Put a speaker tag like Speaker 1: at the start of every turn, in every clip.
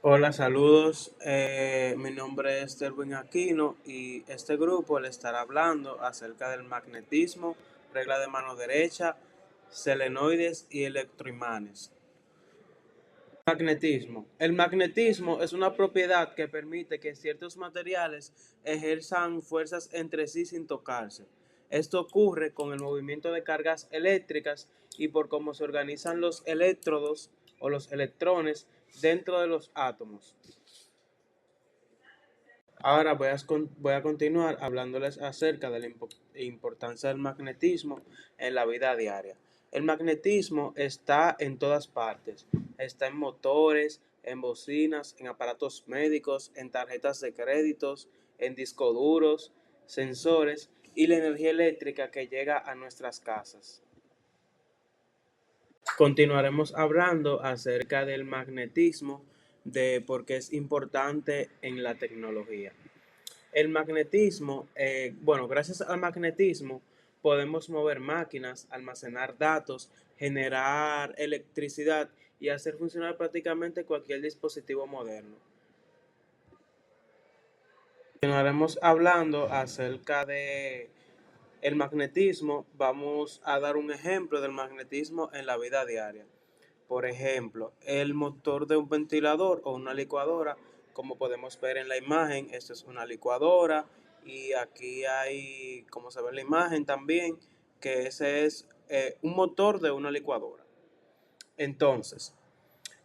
Speaker 1: Hola, saludos. Mi nombre es Terwin Aquino y este grupo le estará hablando acerca del magnetismo, regla de mano derecha, selenoides y electroimanes. Magnetismo. El magnetismo es una propiedad que permite que ciertos materiales ejerzan fuerzas entre sí sin tocarse. Esto ocurre con el movimiento de cargas eléctricas y por cómo se organizan los electrodos o los electrones dentro de los átomos. Ahora voy a continuar hablándoles acerca de la importancia del magnetismo en la vida diaria. El magnetismo está en todas partes. Está en motores, en bocinas, en aparatos médicos, en tarjetas de créditos, en discos duros, sensores y la energía eléctrica que llega a nuestras casas. Continuaremos hablando acerca del magnetismo, de por qué es importante en la tecnología. El magnetismo, gracias al magnetismo podemos mover máquinas, almacenar datos, generar electricidad y hacer funcionar prácticamente cualquier dispositivo moderno. Continuaremos hablando acerca de el magnetismo. Vamos a dar un ejemplo del magnetismo en la vida diaria. Por ejemplo, el motor de un ventilador o una licuadora, como podemos ver en la imagen, esto es una licuadora y aquí hay, como se ve en la imagen también, que ese es un motor de una licuadora. Entonces,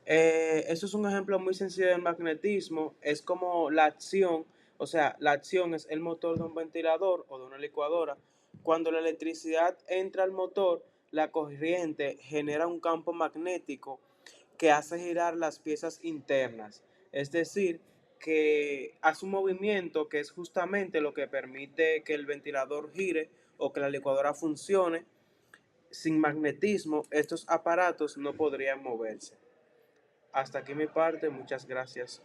Speaker 1: eso es un ejemplo muy sencillo del magnetismo, es como la acción, o sea, la acción es el motor de un ventilador o de una licuadora. Cuando la electricidad entra al motor, la corriente genera un campo magnético que hace girar las piezas internas, es decir, que hace un movimiento que es justamente lo que permite que el ventilador gire o que la licuadora funcione. Sin magnetismo, estos aparatos no podrían moverse. Hasta aquí mi parte, muchas gracias.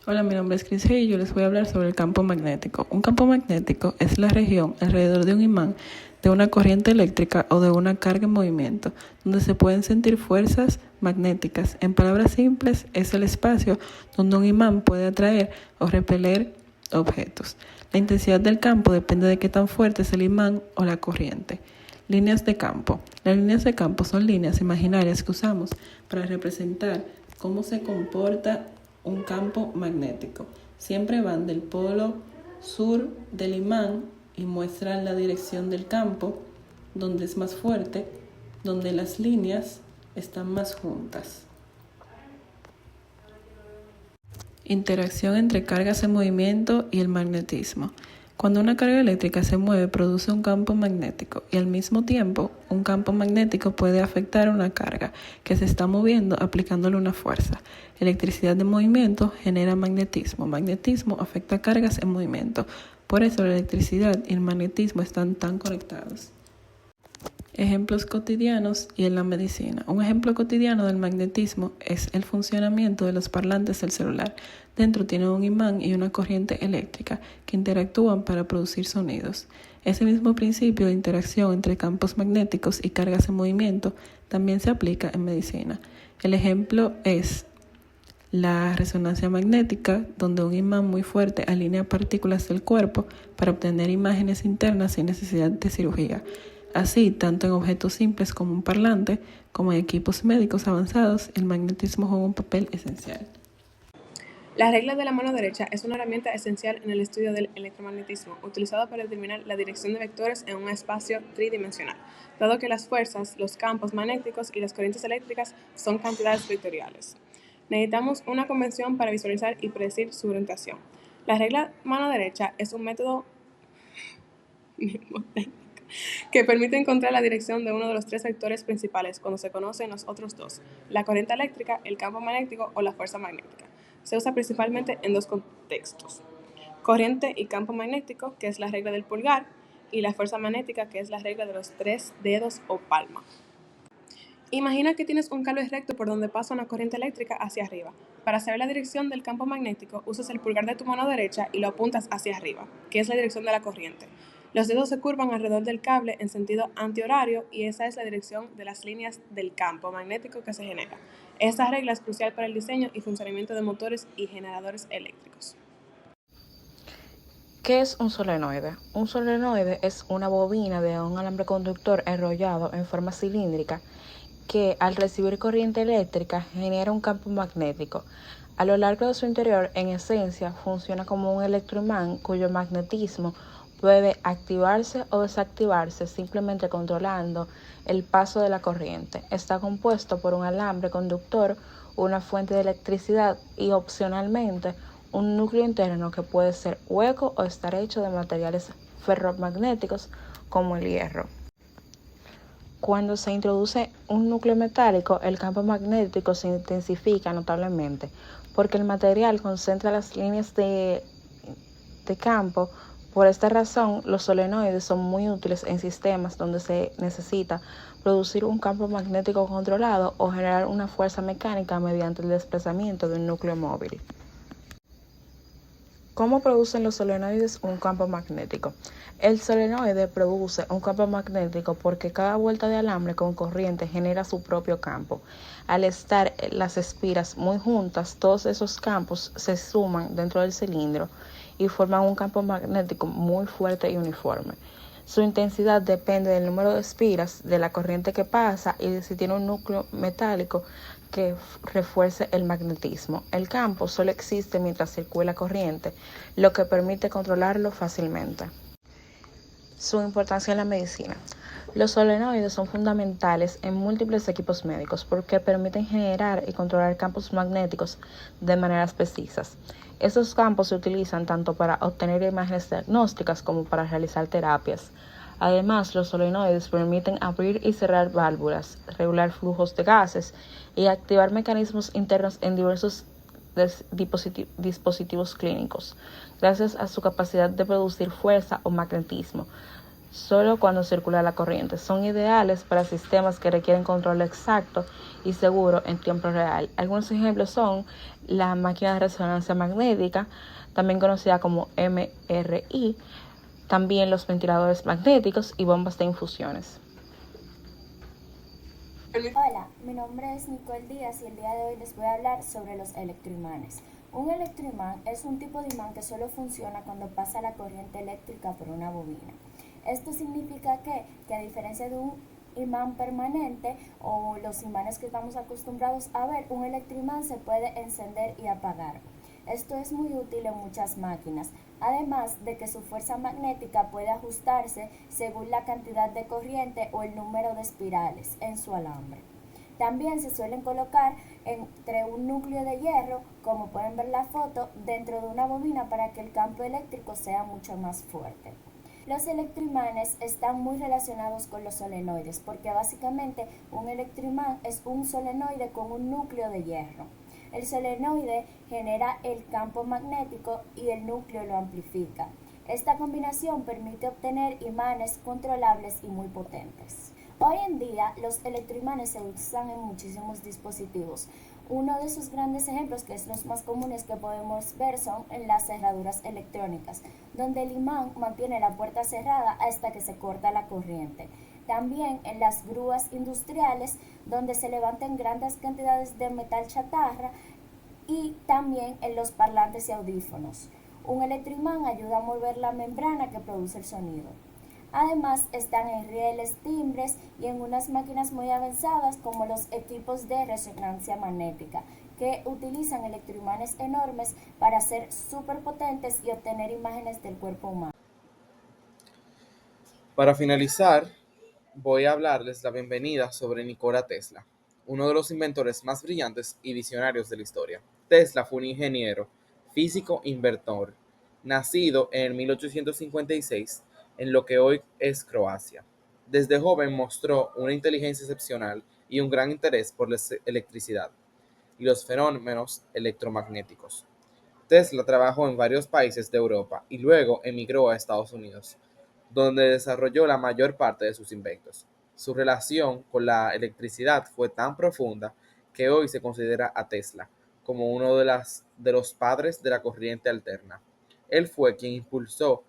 Speaker 2: Hola, mi nombre es Chris y yo les voy a hablar sobre el campo magnético. Un campo magnético es la región alrededor de un imán, de una corriente eléctrica o de una carga en movimiento, donde se pueden sentir fuerzas magnéticas. En palabras simples, es el espacio donde un imán puede atraer o repeler objetos. La intensidad del campo depende de qué tan fuerte es el imán o la corriente. Líneas de campo. Las líneas de campo son líneas imaginarias que usamos para representar cómo se comporta un campo magnético. Siempre van del polo sur del imán y muestran la dirección del campo, donde es más fuerte, donde las líneas están más juntas. Interacción entre cargas en movimiento y el magnetismo. Cuando una carga eléctrica se mueve, produce un campo magnético y al mismo tiempo un campo magnético puede afectar una carga que se está moviendo aplicándole una fuerza. Electricidad de movimiento genera magnetismo. Magnetismo afecta cargas en movimiento. Por eso la electricidad y el magnetismo están tan conectados. Ejemplos cotidianos y en la medicina. Un ejemplo cotidiano del magnetismo es el funcionamiento de los parlantes del celular. Dentro tiene un imán y una corriente eléctrica que interactúan para producir sonidos. Ese mismo principio de interacción entre campos magnéticos y cargas en movimiento también se aplica en medicina. El ejemplo es la resonancia magnética, donde un imán muy fuerte alinea partículas del cuerpo para obtener imágenes internas sin necesidad de cirugía. Así, tanto en objetos simples como un parlante, como en equipos médicos avanzados, el magnetismo juega un papel esencial.
Speaker 3: La regla de la mano derecha es una herramienta esencial en el estudio del electromagnetismo, utilizada para determinar la dirección de vectores en un espacio tridimensional, dado que las fuerzas, los campos magnéticos y las corrientes eléctricas son cantidades vectoriales. Necesitamos una convención para visualizar y predecir su orientación. La regla mano derecha es un método que permite encontrar la dirección de uno de los tres vectores principales cuando se conocen los otros dos, la corriente eléctrica, el campo magnético o la fuerza magnética. Se usa principalmente en dos contextos: corriente y campo magnético, que es la regla del pulgar, y la fuerza magnética, que es la regla de los 3 dedos o palma. Imagina que tienes un cable recto por donde pasa una corriente eléctrica hacia arriba. Para saber la dirección del campo magnético, usas el pulgar de tu mano derecha y lo apuntas hacia arriba, que es la dirección de la corriente. Los dedos se curvan alrededor del cable en sentido antihorario y esa es la dirección de las líneas del campo magnético que se genera. Esta regla es crucial para el diseño y funcionamiento de motores y generadores eléctricos.
Speaker 4: ¿Qué es un solenoide? Un solenoide es una bobina de un alambre conductor enrollado en forma cilíndrica que, al recibir corriente eléctrica, genera un campo magnético. A lo largo de su interior, en esencia, funciona como un electroimán cuyo magnetismo puede activarse o desactivarse simplemente controlando el paso de la corriente. Está compuesto por un alambre conductor, una fuente de electricidad y, opcionalmente, un núcleo interno que puede ser hueco o estar hecho de materiales ferromagnéticos como el hierro. Cuando se introduce un núcleo metálico, el campo magnético se intensifica notablemente porque el material concentra las líneas de campo. Por esta razón, los solenoides son muy útiles en sistemas donde se necesita producir un campo magnético controlado o generar una fuerza mecánica mediante el desplazamiento de un núcleo móvil. ¿Cómo producen los solenoides un campo magnético? El solenoide produce un campo magnético porque cada vuelta de alambre con corriente genera su propio campo. Al estar las espiras muy juntas, todos esos campos se suman dentro del cilindro y forman un campo magnético muy fuerte y uniforme. Su intensidad depende del número de espiras, de la corriente que pasa y de si tiene un núcleo metálico que refuerce el magnetismo. El campo solo existe mientras circula corriente, lo que permite controlarlo fácilmente. Su importancia en la medicina. Los solenoides son fundamentales en múltiples equipos médicos porque permiten generar y controlar campos magnéticos de maneras precisas. Estos campos se utilizan tanto para obtener imágenes diagnósticas como para realizar terapias. Además, los solenoides permiten abrir y cerrar válvulas, regular flujos de gases y activar mecanismos internos en diversos dispositivos clínicos, gracias a su capacidad de producir fuerza o magnetismo. Solo cuando circula la corriente. Son ideales para sistemas que requieren control exacto y seguro en tiempo real. Algunos ejemplos son la máquina de resonancia magnética, también conocida como MRI, también los ventiladores magnéticos y bombas de infusiones.
Speaker 5: Hola, mi nombre es Nicole Díaz y el día de hoy les voy a hablar sobre los electroimanes. Un electroimán es un tipo de imán que solo funciona cuando pasa la corriente eléctrica por una bobina. Esto significa que a diferencia de un imán permanente o los imanes que estamos acostumbrados a ver, un electroimán se puede encender y apagar. Esto es muy útil en muchas máquinas, además de que su fuerza magnética puede ajustarse según la cantidad de corriente o el número de espirales en su alambre. También se suelen colocar entre un núcleo de hierro, como pueden ver la foto, dentro de una bobina para que el campo eléctrico sea mucho más fuerte. Los electroimanes están muy relacionados con los solenoides porque básicamente un electroimán es un solenoide con un núcleo de hierro. El solenoide genera el campo magnético y el núcleo lo amplifica. Esta combinación permite obtener imanes controlables y muy potentes. Hoy en día los electroimanes se usan en muchísimos dispositivos. Uno de sus grandes ejemplos, que es los más comunes que podemos ver, son en las cerraduras electrónicas, donde el imán mantiene la puerta cerrada hasta que se corta la corriente. También en las grúas industriales, donde se levantan grandes cantidades de metal chatarra, y también en los parlantes y audífonos. Un electroimán ayuda a mover la membrana que produce el sonido. Además, están en rieles, timbres y en unas máquinas muy avanzadas como los equipos de resonancia magnética, que utilizan electroimanes enormes para ser superpotentes y obtener imágenes del cuerpo humano.
Speaker 1: Para finalizar, voy a hablarles la bienvenida sobre Nikola Tesla, uno de los inventores más brillantes y visionarios de la historia. Tesla fue un ingeniero, físico, inventor, nacido en 1856 en lo que hoy es Croacia. Desde joven mostró una inteligencia excepcional y un gran interés por la electricidad y los fenómenos electromagnéticos. Tesla trabajó en varios países de Europa y luego emigró a Estados Unidos, donde desarrolló la mayor parte de sus inventos. Su relación con la electricidad fue tan profunda que hoy se considera a Tesla como uno de los padres de la corriente alterna. Él fue quien impulsó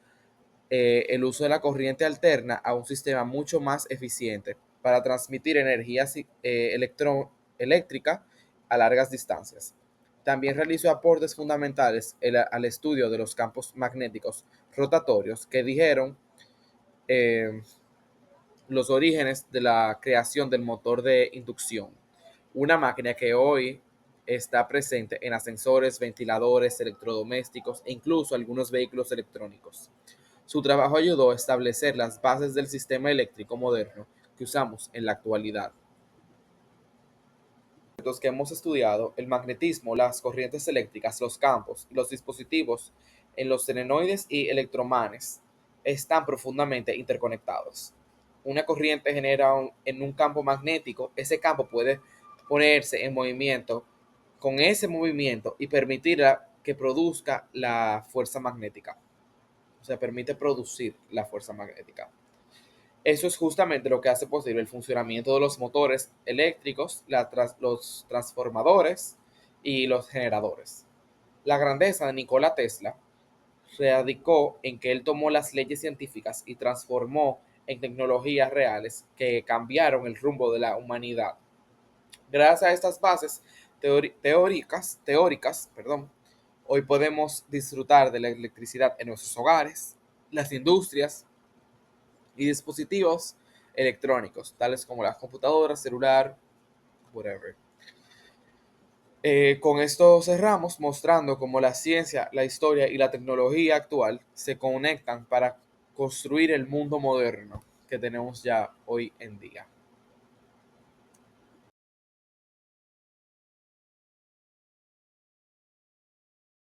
Speaker 1: el uso de la corriente alterna a un sistema mucho más eficiente para transmitir energía eléctrica
Speaker 6: a largas distancias. También realizó aportes fundamentales al estudio de los campos magnéticos rotatorios que dijeron los orígenes de la creación del motor de inducción, una máquina que hoy está presente en ascensores, ventiladores, electrodomésticos e incluso algunos vehículos electrónicos. Su trabajo ayudó a establecer las bases del sistema eléctrico moderno que usamos en la actualidad. Los que hemos estudiado, el magnetismo, las corrientes eléctricas, los campos y los dispositivos en los solenoides y electromanes están profundamente interconectados. Una corriente genera en un campo magnético, ese campo puede ponerse en movimiento con ese movimiento y permitirla que produzca la fuerza magnética. O sea, permite producir la fuerza magnética. Eso es justamente lo que hace posible el funcionamiento de los motores eléctricos, los transformadores y los generadores. La grandeza de Nikola Tesla radicó en que él tomó las leyes científicas y transformó en tecnologías reales que cambiaron el rumbo de la humanidad. Gracias a estas bases teóricas, hoy podemos disfrutar de la electricidad en nuestros hogares, las industrias y dispositivos electrónicos, tales como las computadoras, celular, whatever. Con esto cerramos mostrando cómo la ciencia, la historia y la tecnología actual se conectan para construir el mundo moderno que tenemos ya hoy en día.